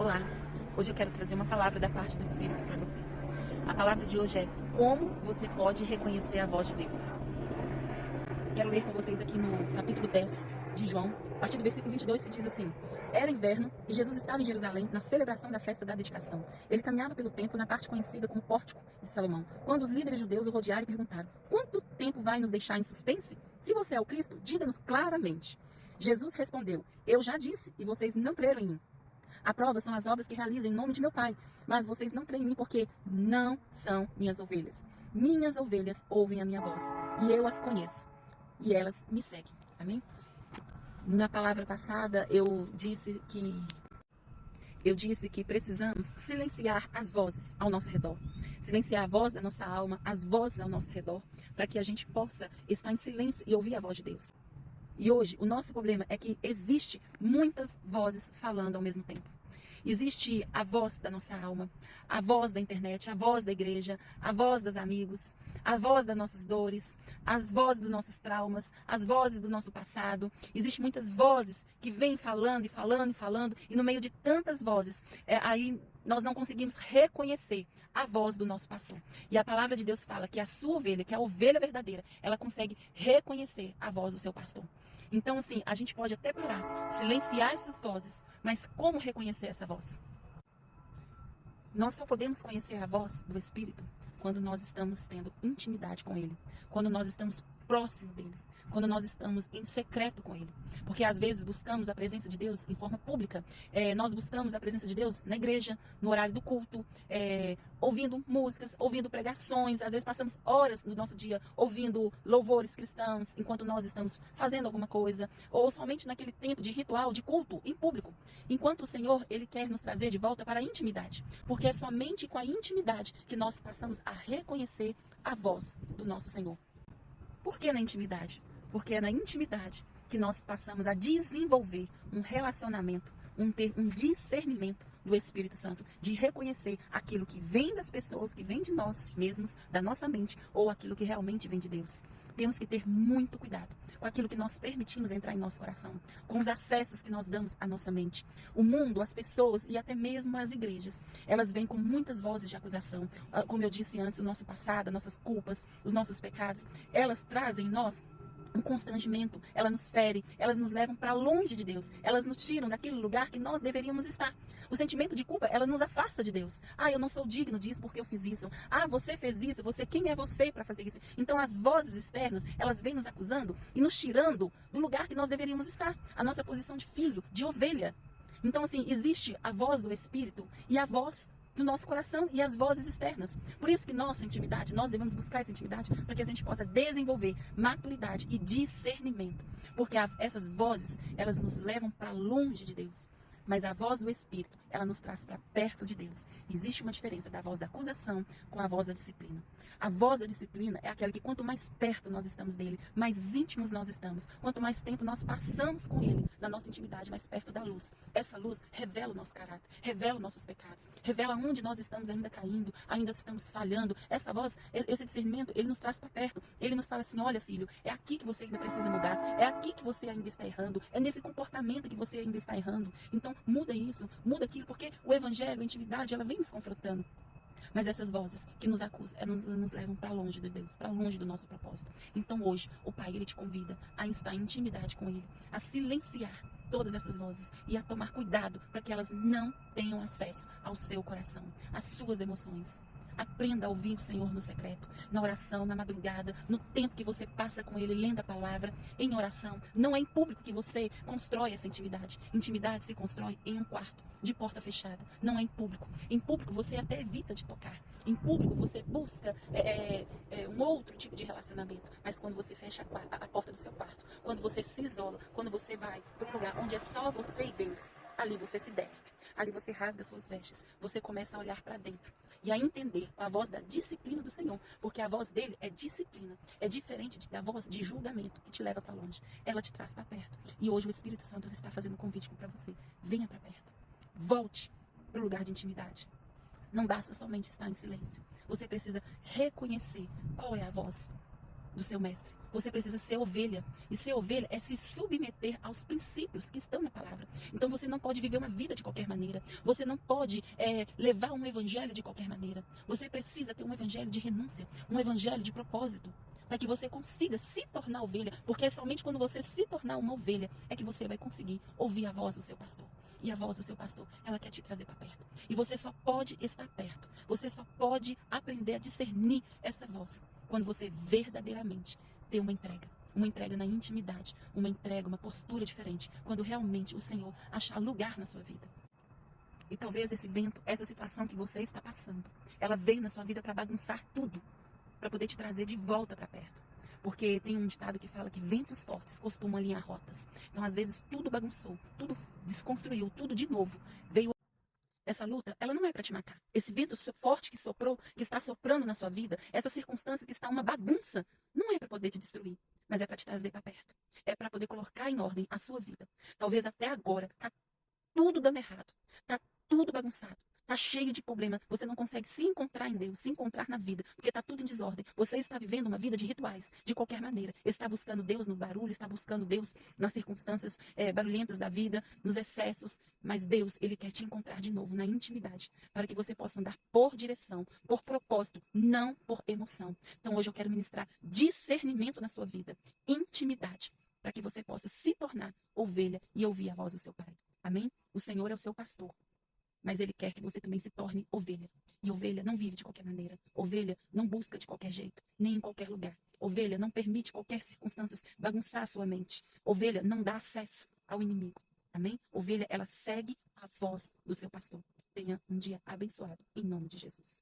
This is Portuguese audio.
Olá, hoje eu quero trazer uma palavra da parte do Espírito para você. A palavra de hoje é como você pode reconhecer a voz de Deus. Quero ler com vocês aqui no capítulo 10 de João, a partir do versículo 22, que diz assim: Era inverno e Jesus estava em Jerusalém na celebração da festa da dedicação. Ele caminhava pelo templo na parte conhecida como Pórtico de Salomão, quando os líderes judeus o rodearam e perguntaram: Quanto tempo vai nos deixar em suspense? Se você é o Cristo, diga-nos claramente. Jesus respondeu: Eu já disse e vocês não creram em mim. A prova são as obras que realizo em nome de meu Pai. Mas vocês não creem em mim porque não são minhas ovelhas. Minhas ovelhas ouvem a minha voz e eu as conheço e elas me seguem. Amém? Na palavra passada eu disse que precisamos silenciar as vozes ao nosso redor. Silenciar a voz da nossa alma, as vozes ao nosso redor, para que a gente possa estar em silêncio e ouvir a voz de Deus. E hoje, o nosso problema é que existe muitas vozes falando ao mesmo tempo. Existe a voz da nossa alma, a voz da internet, a voz da igreja, a voz dos amigos, a voz das nossas dores, as vozes dos nossos traumas, as vozes do nosso passado. Existem muitas vozes que vêm falando e falando e falando, e no meio de tantas vozes, aí nós não conseguimos reconhecer a voz do nosso pastor. E a palavra de Deus fala que a sua ovelha, que é a ovelha verdadeira, ela consegue reconhecer a voz do seu pastor. Então, assim, a gente pode até procurar silenciar essas vozes, mas como reconhecer essa voz? Nós só podemos conhecer a voz do Espírito quando nós estamos tendo intimidade com Ele, quando nós estamos próximo dEle, quando nós estamos em secreto com Ele. Porque às vezes buscamos a presença de Deus em forma pública, nós buscamos a presença de Deus na igreja, no horário do culto, ouvindo músicas, ouvindo pregações, às vezes passamos horas no nosso dia ouvindo louvores cristãos, enquanto nós estamos fazendo alguma coisa, ou somente naquele tempo de ritual, de culto, em público. Enquanto o Senhor, Ele quer nos trazer de volta para a intimidade, porque é somente com a intimidade que nós passamos a reconhecer a voz do nosso Senhor. Por que na intimidade? Porque é na intimidade que nós passamos a desenvolver um relacionamento, ter um discernimento do Espírito Santo, de reconhecer aquilo que vem das pessoas, que vem de nós mesmos, da nossa mente, ou aquilo que realmente vem de Deus. Temos que ter muito cuidado com aquilo que nós permitimos entrar em nosso coração, com os acessos que nós damos à nossa mente. O mundo, as pessoas e até mesmo as igrejas, elas vêm com muitas vozes de acusação. Como eu disse antes, o nosso passado, nossas culpas, os nossos pecados, elas trazem em nós um constrangimento, elas nos ferem, elas nos levam para longe de Deus, elas nos tiram daquele lugar que nós deveríamos estar. O sentimento de culpa, ela nos afasta de Deus. Eu não sou digno disso porque eu fiz isso. Você fez isso, quem é você para fazer isso? Então as vozes externas, elas vêm nos acusando e nos tirando do lugar que nós deveríamos estar, a nossa posição de filho, de ovelha. Então assim, existe a voz do Espírito e a voz do nosso coração e as vozes externas. Por isso que nossa intimidade, nós devemos buscar essa intimidade para que a gente possa desenvolver maturidade e discernimento. Porque essas vozes, elas nos levam para longe de Deus. Mas a voz do Espírito, ela nos traz para perto de Deus. Existe uma diferença da voz da acusação com a voz da disciplina. A voz da disciplina é aquela que quanto mais perto nós estamos dele, mais íntimos nós estamos. Quanto mais tempo nós passamos com ele, na nossa intimidade, mais perto da luz. Essa luz revela o nosso caráter, revela os nossos pecados, revela onde nós estamos ainda caindo, ainda estamos falhando. Essa voz, esse discernimento, ele nos traz para perto. Ele nos fala assim: olha filho, é aqui que você ainda precisa mudar, é aqui que você ainda está errando, é nesse comportamento que você ainda está errando. Então muda isso, muda aquilo, porque o evangelho, a intimidade, ela vem nos confrontando. Mas essas vozes que nos acusam, nos levam para longe de Deus, para longe do nosso propósito. Então hoje, o Pai, Ele te convida a estar em intimidade com Ele, a silenciar todas essas vozes e a tomar cuidado para que elas não tenham acesso ao seu coração, às suas emoções. Aprenda a ouvir o Senhor no secreto, na oração, na madrugada, no tempo que você passa com Ele, lendo a palavra, em oração. Não é em público que você constrói essa intimidade. Intimidade se constrói em um quarto, de porta fechada. Não é em público. Em público você até evita de tocar. Em público você busca um outro tipo de relacionamento. Mas quando você fecha a porta do seu quarto, quando você se isola, quando você vai para um lugar onde é só você e Deus, ali você se despe. Ali você rasga suas vestes. Você começa a olhar para dentro e a entender com a voz da disciplina do Senhor, porque a voz dele é disciplina, é diferente da voz de julgamento que te leva para longe. Ela te traz para perto. E hoje o Espírito Santo está fazendo um convite para você. Venha para perto. Volte para o lugar de intimidade. Não basta somente estar em silêncio. Você precisa reconhecer qual é a voz do seu mestre. Você precisa ser ovelha. E ser ovelha é se submeter aos princípios que estão na palavra. Então você não pode viver uma vida de qualquer maneira. Você não pode levar um evangelho de qualquer maneira. Você precisa ter um evangelho de renúncia, um evangelho de propósito, para que você consiga se tornar ovelha. Porque é somente quando você se tornar uma ovelha é que você vai conseguir ouvir a voz do seu pastor. E a voz do seu pastor, ela quer te trazer para perto. E você só pode estar perto. Você só pode aprender a discernir essa voz quando você verdadeiramente ter uma entrega na intimidade, uma entrega, uma postura diferente, quando realmente o Senhor achar lugar na sua vida. E talvez esse vento, essa situação que você está passando, ela veio na sua vida para bagunçar tudo, para poder te trazer de volta para perto. Porque tem um ditado que fala que ventos fortes costumam alinhar rotas. Então, às vezes, tudo bagunçou, tudo desconstruiu, tudo de novo. Veio essa luta, ela não é para te matar. Esse vento forte que soprou, que está soprando na sua vida, essa circunstância que está uma bagunça, não é para poder te destruir, mas é para te trazer para perto. É para poder colocar em ordem a sua vida. Talvez até agora tá tudo dando errado, tá tudo bagunçado. Tá cheio de problema, você não consegue se encontrar em Deus, se encontrar na vida, porque tá tudo em desordem. Você está vivendo uma vida de rituais, de qualquer maneira. Está buscando Deus no barulho, está buscando Deus nas circunstâncias barulhentas da vida, nos excessos. Mas Deus, Ele quer te encontrar de novo na intimidade, para que você possa andar por direção, por propósito, não por emoção. Então hoje eu quero ministrar discernimento na sua vida, intimidade, para que você possa se tornar ovelha e ouvir a voz do seu Pai. Amém? O Senhor é o seu pastor. Mas Ele quer que você também se torne ovelha. E ovelha não vive de qualquer maneira. Ovelha não busca de qualquer jeito, nem em qualquer lugar. Ovelha não permite qualquer circunstância bagunçar a sua mente. Ovelha não dá acesso ao inimigo. Amém? Ovelha, ela segue a voz do seu pastor. Tenha um dia abençoado, em nome de Jesus.